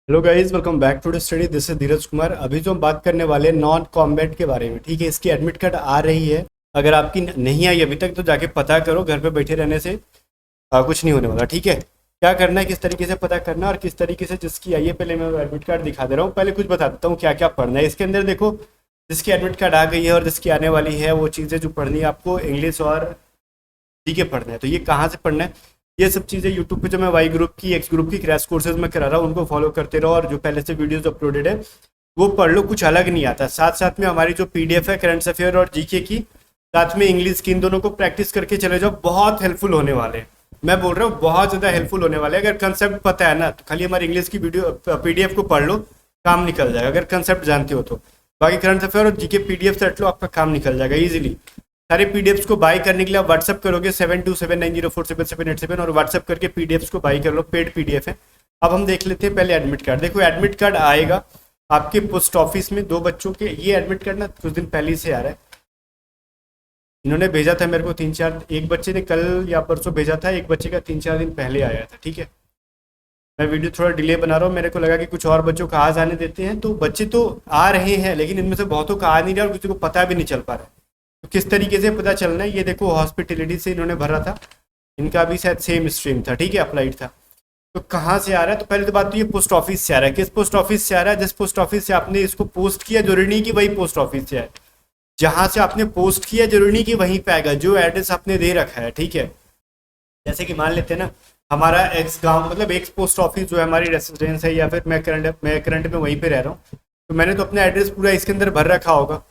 Hello guys, welcome back to the study. This is Dheeraj Kumar. अभी जो हम बात करने वाले हैं नॉन कॉम्बैट के बारे में, ठीक है। इसकी एडमिट कार्ड आ रही है। अगर आपकी नहीं आई अभी तक तो जाके पता करो, घर पे बैठे रहने से कुछ नहीं होने वाला, ठीक है। क्या करना है, किस तरीके से पता करना और किस तरीके से जिसकी आई है, पहले मैं एडमिट कार्ड दिखा दे रहा हूँ। पहले कुछ बता देता हूँ क्या क्या पढ़ना है इसके अंदर। देखो, जिसकी एडमिट कार्ड आ गई है और जिसकी आने वाली है, वो चीज़ें जो पढ़नी है आपको, इंग्लिश और जीके पढ़ना है। तो ये कहाँ से पढ़ना है, ये सब चीज़ें यूट्यूब पे जो मैं वाई ग्रुप की, एक्स ग्रुप की क्रैश कोर्सेज में करा रहा हूँ, उनको फॉलो करते रहो। और जो पहले से वीडियोज अपलोडेड है वो पढ़ लो, कुछ अलग नहीं आता। साथ साथ में हमारी जो पीडीएफ है करंट अफेयर और जीके की, साथ में इंग्लिश की, इन दोनों को प्रैक्टिस करके चले जाओ। बहुत हेल्पफुल होने वाले हैं, मैं बोल रहा हूँ, बहुत ज़्यादा हेल्पफुल होने वाले हैं। अगर कंसेप्ट पता है ना, तो खाली हमारी इंग्लिश की वीडियो पीडीएफ को पढ़ लो, काम निकल जाएगा। अगर कंसेप्ट जानते हो तो बाकी करंट अफेयर और जीके पीडीएफ सेट लो, आपका काम निकल जाएगा इजीली। सारे पीडीएफ्स को बाय करने के लिए आप व्हाट्सअप करोगे 7279047787 और व्हाट्सअप करके पीडीएफ्स को बाय कर लो, पेड पीडीएफ है। अब हम देख लेते हैं पहले एडमिट कार्ड। देखो, एडमिट कार्ड आएगा आपके पोस्ट ऑफिस में। दो बच्चों के ये एडमिट कार्ड ना कुछ दिन पहले से आ रहा है। इन्होंने भेजा था मेरे को 3-4, एक बच्चे ने कल या परसों भेजा था, एक बच्चे का 3-4 दिन पहले आया था, ठीक है। मैं वीडियो थोड़ा डिले बना रहा हूँ, मेरे को लगा कि कुछ और बच्चों का आज आने देते हैं। तो बच्चे तो आ रहे हैं, लेकिन इनमें से बहुतों का आ नहीं रहा और किसी को पता भी नहीं चल पा रहा है। तो किस तरीके से पता चलना है, ये देखो, हॉस्पिटलिटी से इन्होंने भरा था। इनका भी शायद सेम स्ट्रीम था, ठीक है, अप्लाइड था। तो कहाँ से आ रहा है, तो पहले तो बात तो ये पोस्ट ऑफिस से आ रहा है। किस पोस्ट ऑफिस से आ रहा है, जिस पोस्ट ऑफिस से आपने इसको पोस्ट किया जरूरी नहीं कि वही पोस्ट ऑफिस से आए। जहां से आपने पोस्ट किया जरूरी नहीं कि वहीं पे आएगा, जो एड्रेस आपने दे रखा है, ठीक है। जैसे कि मान लेते हैं ना, हमारा एक्स गांव, मतलब एक्स पोस्ट ऑफिस जो है हमारी रेसिडेंस है, या फिर मैं करंट में वहीं पे रह रहा हूँ। तो मैंने तो अपना एड्रेस पूरा इसके अंदर भर रखा होगा।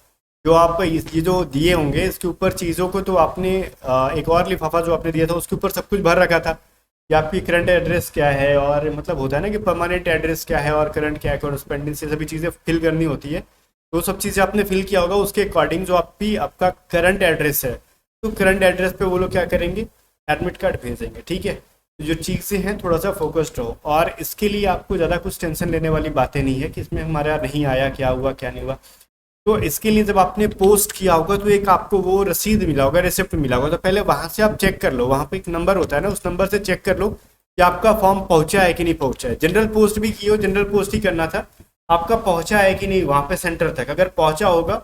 जो आप ये जो दिए होंगे इसके ऊपर चीज़ों को, तो आपने एक और लिफाफा जो आपने दिया था उसके ऊपर सब कुछ भर रखा था कि आपकी करंट एड्रेस क्या है, और मतलब होता है ना कि परमानेंट एड्रेस क्या है और करंट क्या है, कॉरेस्पेंडेंस, ये सभी चीज़ें फिल करनी होती है। तो सब चीज़ें आपने फिल किया होगा, उसके अकॉर्डिंग जो आपका करंट एड्रेस है, तो करंट एड्रेस पे वो लोग क्या करेंगे, एडमिट कार्ड भेजेंगे, ठीक है। तो जो चीज़ें हैं थोड़ा सा फोकस्ड रहो, और इसके लिए आपको ज़्यादा कुछ टेंशन लेने वाली बातें नहीं है कि इसमें हमारा नहीं आया, क्या हुआ क्या नहीं हुआ। तो इसके लिए जब आपने पोस्ट किया होगा तो एक आपको वो रसीद मिला होगा, रिसिप्ट मिला होगा। तो पहले वहां से आप चेक कर लो, वहां पे एक नंबर होता है ना, उस नंबर से चेक कर लो कि आपका फॉर्म पहुंचा है कि नहीं पहुंचा है। जनरल पोस्ट भी की हो, जनरल पोस्ट ही करना था, आपका पहुंचा है कि नहीं वहां पे सेंटर तक। अगर पहुंचा होगा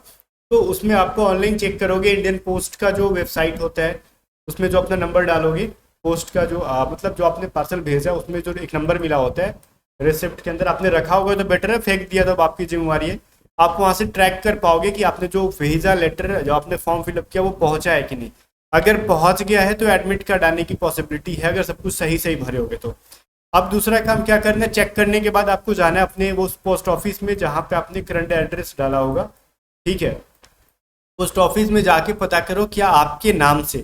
तो उसमें आपको ऑनलाइन चेक करोगे, इंडियन पोस्ट का जो वेबसाइट होता है उसमें जो अपना नंबर डालोगे, पोस्ट का जो मतलब जो आपने पार्सल भेजा है उसमें जो एक नंबर मिला होता है रिसिप्ट के अंदर, आपने रखा होगा तो बेटर है, फेंक दिया तो आपकी जिम्मेवारी है। आप वहां से ट्रैक कर पाओगे कि आपने जो भेजा लेटर, जो आपने फॉर्म फिलअप किया, वो पहुंचा है कि नहीं। अगर पहुंच गया है तो एडमिट कार्ड आने की पॉसिबिलिटी है, अगर सब कुछ सही सही भरे होगे तो। अब दूसरा काम क्या करना है, चेक करने के बाद आपको जाना है अपने वो पोस्ट ऑफिस में जहां पे आपने करंट एड्रेस डाला होगा, ठीक है। पोस्ट ऑफिस में जाके पता करो क्या आपके नाम से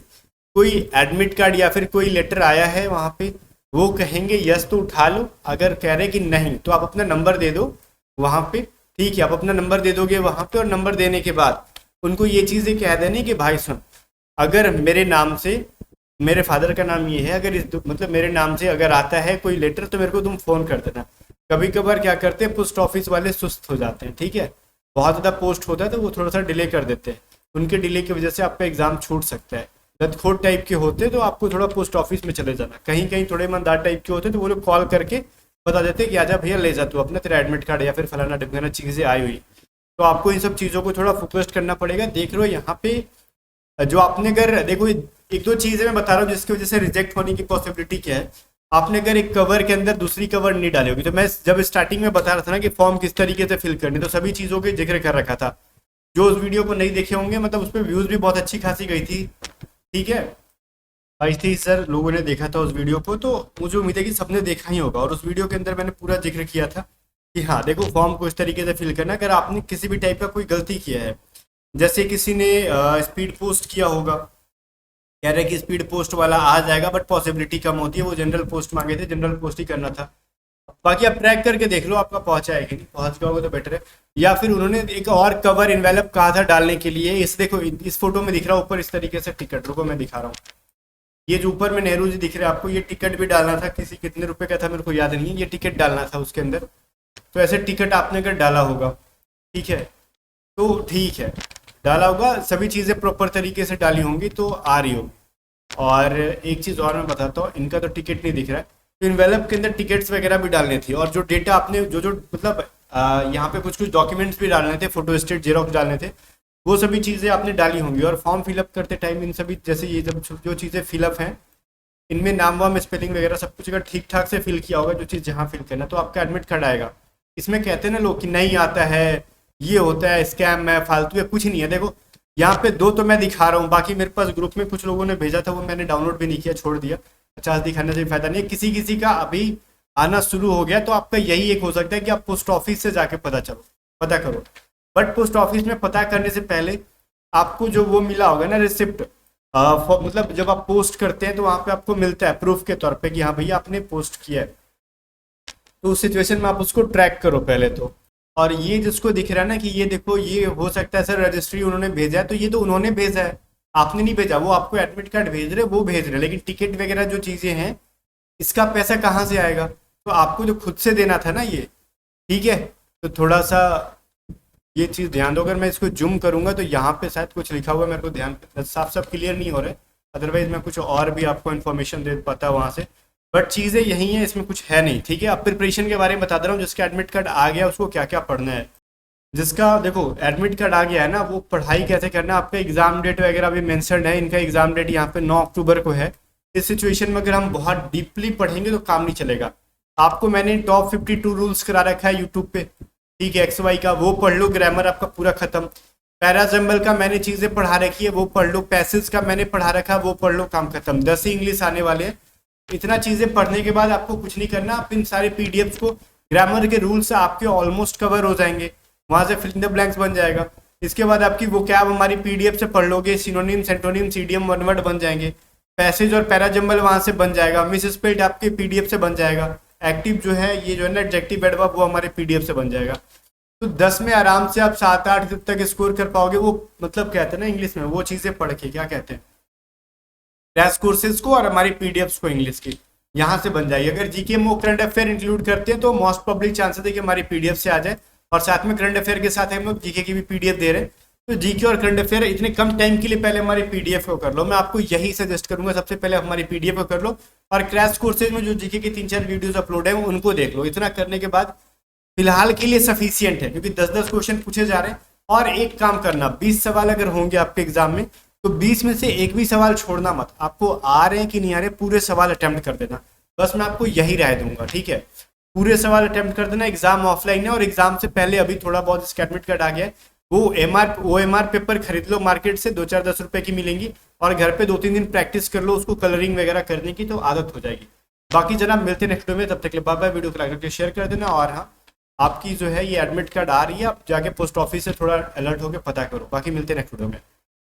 कोई एडमिट कार्ड या फिर कोई लेटर आया है वहां पे। वो कहेंगे यस तो उठा लो, अगर कह रहे कि नहीं तो आप अपना नंबर दे दो वहां पे, ठीक है। आप अपना नंबर दे दोगे वहां पे, और नंबर देने के बाद उनको ये चीज़ें कह देनी कि भाई सुन, अगर मेरे नाम से, मेरे फादर का नाम ये है, अगर मतलब मेरे नाम से अगर आता है कोई लेटर तो मेरे को तुम फोन कर देना। कभी कभार क्या करते हैं पोस्ट ऑफिस वाले, सुस्त हो जाते हैं, ठीक है। बहुत ज़्यादा पोस्ट होता है तो वो थोड़ा सा डिले कर देते हैं। उनके डिले की वजह से आपका एग्जाम छूट सकता है। लतखोर टाइप के होते तो आपको थोड़ा पोस्ट ऑफिस में चले जाना। कहीं कहीं थोड़े ईमानदार टाइप के होते तो वो लोग कॉल करके बता देते कि आजा भैया ले जा तू अपना, तेरा एडमिट कार्ड या फिर फलाना ढिमकाना चीज़ें आई हुई। तो आपको इन सब चीज़ों को थोड़ा फोकस्ड करना पड़ेगा। देख लो यहाँ पे जो आपने, अगर देखो एक दो चीज़ें मैं बता रहा हूँ जिसकी वजह से रिजेक्ट होने की पॉसिबिलिटी क्या है। आपने अगर एक कवर के अंदर दूसरी कवर नहीं डाली होगी, तो मैं जब स्टार्टिंग में बता रहा था ना कि फॉर्म किस तरीके से फिल करनी, तो सभी चीज़ों के जिक्र कर रखा था। जो उस वीडियो को नहीं देखे होंगे, मतलब उस पर व्यूज़ भी बहुत अच्छी खासी गई थी, ठीक है। 22-23 लोगों ने देखा था उस वीडियो को, तो मुझे उम्मीद है कि सबने देखा ही होगा। और उस वीडियो के अंदर मैंने पूरा जिक्र किया था कि हाँ देखो, फॉर्म को इस तरीके से फिल करना। अगर आपने किसी भी टाइप का कोई गलती किया है, जैसे किसी ने स्पीड पोस्ट किया होगा, कह रहे कि स्पीड पोस्ट वाला आ जाएगा बट पॉसिबिलिटी कम होती है, वो जनरल पोस्ट मांगे थे, जनरल पोस्ट ही करना था। बाकी आप ट्रैक करके देख लो आपका पहुंचा है कि नहीं, पहुंच गया होगा तो बेटर है। या फिर उन्होंने एक और कवर इन्वेलप कहा था डालने के लिए, इस देखो इस फोटो में दिख रहा है ऊपर इस तरीके से टिकट, रुको मैं दिखा रहा हूँ। ये जो ऊपर में नेहरू जी दिख रहे हैं आपको, ये टिकट भी डालना था, किसी कितने रुपए का था मेरे को याद नहीं है, ये टिकट डालना था उसके अंदर। तो ऐसे टिकट आपने अगर डाला होगा, ठीक है, तो ठीक है, डाला होगा, सभी चीज़ें प्रॉपर तरीके से डाली होंगी तो आ रही होगी। और एक चीज़ और मैं बताता हूँ, इनका तो टिकट नहीं दिख रहा है, तो इन्वेलप के अंदर टिकट्स वगैरह भी डालनी थी, और जो डेटा आपने जो जो मतलब यहाँ पे कुछ कुछ डॉक्यूमेंट्स भी डालने थे, फोटो स्टेट जेरोक्स डालने थे, वो सभी चीज़ें आपने डाली होंगी। और फॉर्म फिलअप करते टाइम इन सभी जैसे ये जब जो चीज़ें फिलअप हैं इनमें नाम वाम स्पेलिंग वगैरह सब कुछ अगर ठीक ठाक से फिल किया होगा, जो चीज़ जहाँ फिल करना, तो आपका एडमिट कार्ड आएगा। इसमें कहते हैं ना लोग कि नहीं आता है, ये होता है, स्कैम है, फालतू है, कुछ नहीं है। देखो यहाँ पे दो तो मैं दिखा रहा हूँ, बाकी मेरे पास ग्रुप में कुछ लोगों ने भेजा था, वो मैंने डाउनलोड भी नहीं किया, छोड़ दिया। 50 दिखाने से फायदा नहीं है। किसी किसी का अभी आना शुरू हो गया, तो आपका यही एक हो सकता है कि आप पोस्ट ऑफिस से जाके पता करो। बट पोस्ट ऑफिस में पता करने से पहले आपको जो वो मिला होगा ना रिसिप्ट, मतलब जब आप पोस्ट करते हैं तो वहां पे आपको मिलता है प्रूफ के तौर पे कि हाँ भैया आपने पोस्ट किया है। तो उस सिचुएशन में आप उसको ट्रैक करो पहले तो। और ये जिसको दिख रहा है ना कि ये देखो, ये हो सकता है सर रजिस्ट्री उन्होंने भेजा है, तो ये तो उन्होंने भेजा है, आपने नहीं भेजा। वो आपको एडमिट कार्ड भेज रहे, वो भेज रहे, लेकिन टिकट वगैरह जो चीजें हैं इसका पैसा कहाँ से आएगा? तो आपको जो खुद से देना था ना ये, ठीक है। तो थोड़ा सा ये चीज़ ध्यान दो। अगर मैं इसको जूम करूंगा तो यहाँ पे शायद कुछ लिखा हुआ है, मेरे को ध्यान साफ साफ क्लियर नहीं हो रहा है, अदरवाइज मैं कुछ और भी आपको इन्फॉर्मेशन दे पाता वहाँ से। बट चीज़ें यही हैं, इसमें कुछ है नहीं, ठीक है। अब प्रिपरेशन के बारे में बता दे रहा हूँ। जिसका एडमिट कार्ड आ गया उसको क्या क्या पढ़ना है। जिसका देखो एडमिट कार्ड आ गया है ना, वो पढ़ाई कैसे करना है। आपका एग्जाम डेट वगैरह भी मेंशन है, इनका एग्जाम डेट यहाँ पे 9 अक्टूबर को है। इस सिचुएशन में अगर हम बहुत डीपली पढ़ेंगे तो काम नहीं चलेगा। आपको मैंने टॉप 52 रूल्स करा रखा है यूट्यूब पे, ठीक है, XY का, वो पढ़ लो, ग्रामर आपका पूरा खत्म। पैराजम्बल का मैंने चीजें पढ़ा रखी है, वो पढ़ लो। पैसेज का मैंने पढ़ा रखा है, वो पढ़ लो, काम खत्म। 10 ही इंग्लिश आने वाले हैं। इतना चीजें पढ़ने के बाद आपको कुछ नहीं करना, आप इन सारे पीडीएफ को, ग्रामर के रूल्स आपके ऑलमोस्ट कवर हो जाएंगे, वहां से फिल इन द ब्लैंक्स बन जाएगा। इसके बाद आपकी वो क्या हमारी पीडीएफ से पढ़ लोगे, सिनोनिम सेंटोनिम सीडीएम वन वर्ड बन जाएंगे। पैसेज और पैराजम्बल वहां से बन जाएगा। मिस स्पेल्ड आपके पीडीएफ से बन जाएगा। एक्टिव जो है ये जो है ना एडजेक्टिव एडवर्ब, वो हमारे पीडीएफ से बन जाएगा। तो 10 में आराम से आप 7-8 तक स्कोर कर पाओगे। वो मतलब कहते हैं ना इंग्लिश में, वो चीजें पढ़ के क्या कहते हैं, क्रैश कोर्सेज को और हमारी पीडीएफ को इंग्लिश की, यहाँ से बन जाएगी। अगर जीके में करंट अफेयर इंक्लूड करते हैं तो मोस्ट पब्लिक चांसेस है कि हमारी पीडीएफ से आ जाए। और साथ में करंट अफेयर के साथ हम लोग जीके की भी पीडीएफ दे रहे हैं। तो जीके और करंट अफेयर इतने कम टाइम के लिए पहले हमारी पीडीएफ को कर लो। मैं आपको यही सजेस्ट करूंगा, सबसे पहले हमारी पीडीएफ को कर लो, और क्रैश कोर्सेज में जो जीके की 3-4 वीडियोस अपलोड है उनको देख लो। इतना करने के बाद फिलहाल के लिए सफिशियंट है, क्योंकि 10-10 क्वेश्चन पूछे जा रहे हैं। और एक काम करना, 20 सवाल अगर होंगे आपके एग्जाम में, तो 20 में से एक भी सवाल छोड़ना मत। आपको आ रहे हैं कि नहीं आ रहे, पूरे सवाल अटेम्प्ट कर देना। बस मैं आपको यही राय दूंगा, ठीक है। पूरे सवाल अटेम्प्ट कर देना। एग्जाम ऑफलाइन है, और एग्जाम से पहले अभी थोड़ा बहुत इसका एडमिट कार्ड आ गया है, वो OMR पेपर खरीद लो मार्केट से, 2-4-10 रुपए की मिलेंगी, और घर पे 2-3 दिन प्रैक्टिस कर लो उसको, कलरिंग वगैरह करने की, तो आदत हो जाएगी। बाकी जनाब मिलते नेक्स्ट वीडियो में, तब तक बाय बाय। वीडियो को लाइक करके शेयर कर देना। और हाँ, आपकी जो है ये एडमिट कार्ड आ रही है, आप जाके पोस्ट ऑफिस से थोड़ा अलर्ट होकर पता करो। बाकी मिलते हैं नेक्स्ट वीडियो में।